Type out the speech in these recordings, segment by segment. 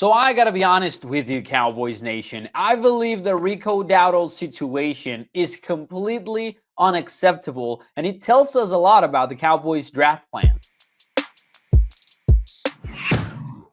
So I gotta be honest with you, Cowboys Nation. I believe the Rico Dowdle situation is completely unacceptable, and it tells us a lot about the Cowboys draft plan.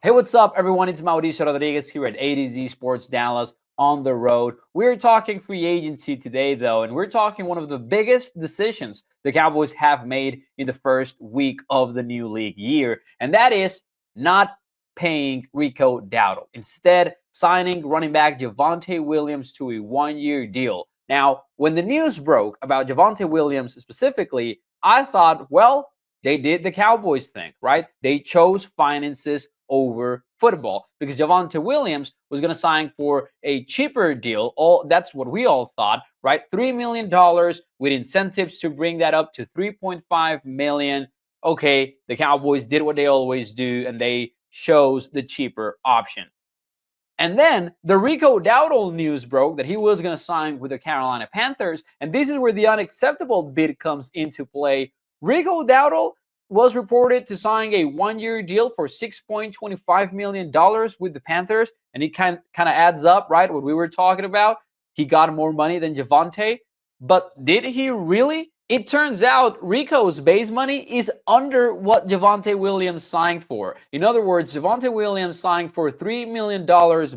Hey, what's up, everyone? It's Mauricio Rodriguez here at A to Z Sports Dallas on the road. We're talking free agency today, though, and we're talking one of the biggest decisions the Cowboys have made in the first week of the new league year, and that is not paying Rico Dowdle. Instead, signing running back Javonte Williams to a one-year deal. Now, when the news broke about Javonte Williams specifically, I thought, well, they did the Cowboys thing, right? They chose finances over football because Javonte Williams was going to sign for a cheaper deal. That's what we all thought, right? $3 million with incentives to bring that up to $3.5 million. Okay, the Cowboys did what they always do, and they chose the cheaper option. And then the Rico Dowdle news broke that he was going to sign with the Carolina Panthers, and this is where the unacceptable bid comes into play. Rico Dowdle was reported to sign a one-year deal for $6.25 million with the Panthers, and it kind of adds up, right? What we were talking about. He got more money than Javonte, but did he really? It turns out Rico's base money is under what Javonte Williams signed for. In other words, Javonte Williams signed for $3 million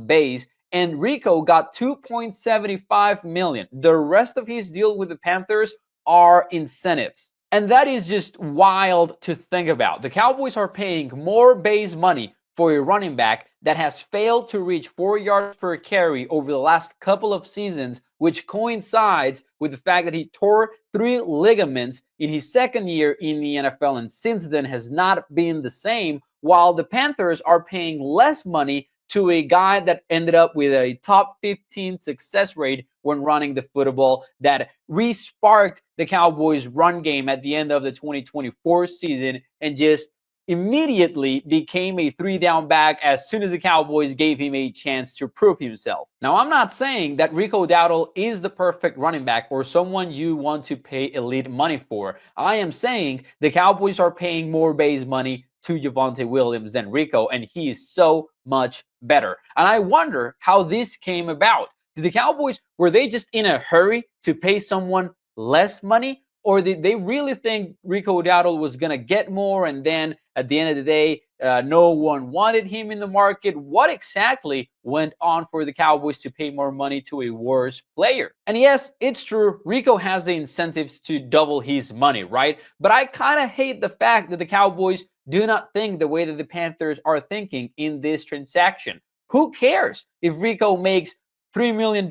base, and Rico got $2.75 million. The rest of his deal with the Panthers are incentives. And that is just wild to think about. The Cowboys are paying more base money for a running back that has failed to reach 4 yards per carry over the last couple of seasons, which coincides with the fact that he tore 3 ligaments in his second year in the NFL and since then has not been the same, while the Panthers are paying less money to a guy that ended up with a top 15 success rate when running the football, that re-sparked the Cowboys' run game at the end of the 2024 season and just immediately became a 3-down back as soon as the Cowboys gave him a chance to prove himself. Now, I'm not saying that Rico Dowdle is the perfect running back or someone you want to pay elite money for. I am saying the Cowboys are paying more base money to Javonte Williams than Rico, and he is so much better. And I wonder how this came about. Did the Cowboys, were they just in a hurry to pay someone less money? Or did they really think Rico Dowdle was going to get more, and then at the end of the day, no one wanted him in the market? What exactly went on for the Cowboys to pay more money to a worse player? And yes, it's true, Rico has the incentives to double his money, right? But I kind of hate the fact that the Cowboys do not think the way that the Panthers are thinking in this transaction. Who cares if Rico makes $3 million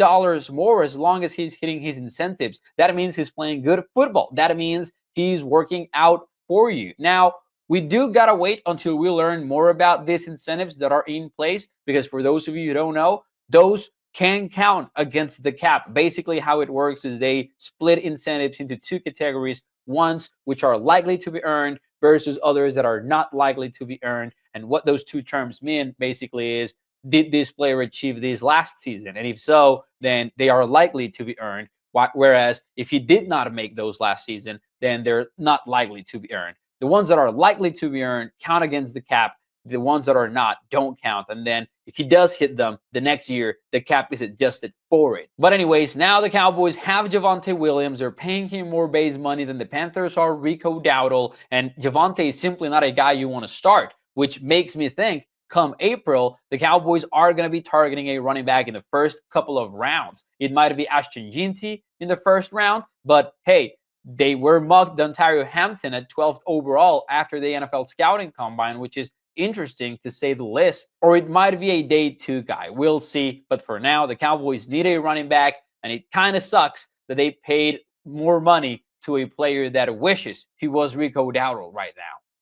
more as long as he's hitting his incentives? That means he's playing good football. That means he's working out for you. Now, we do got to wait until we learn more about these incentives that are in place, because for those of you who don't know, those can count against the cap. Basically, how it works is they split incentives into 2 categories, ones which are likely to be earned versus others that are not likely to be earned. And what those 2 terms mean basically is, did this player achieve this last season? And if so, then they are likely to be earned. Whereas if he did not make those last season, then they're not likely to be earned. The ones that are likely to be earned count against the cap. The ones that are not don't count. And then if he does hit them the next year, the cap is adjusted for it. But anyways, now the Cowboys have Javonte Williams. They're paying him more base money than the Panthers are Rico Dowdle. And Javonte is simply not a guy you want to start, which makes me think come April, the Cowboys are going to be targeting a running back in the first couple of rounds. It might be Ashton Ginty in the first round, but hey, they were mocked Dontario Hampton at 12th overall after the NFL scouting combine, which is interesting to say the least. Or it might be a day 2 guy. We'll see. But for now, the Cowboys need a running back, and it kind of sucks that they paid more money to a player that wishes he was Rico Dowdle right now.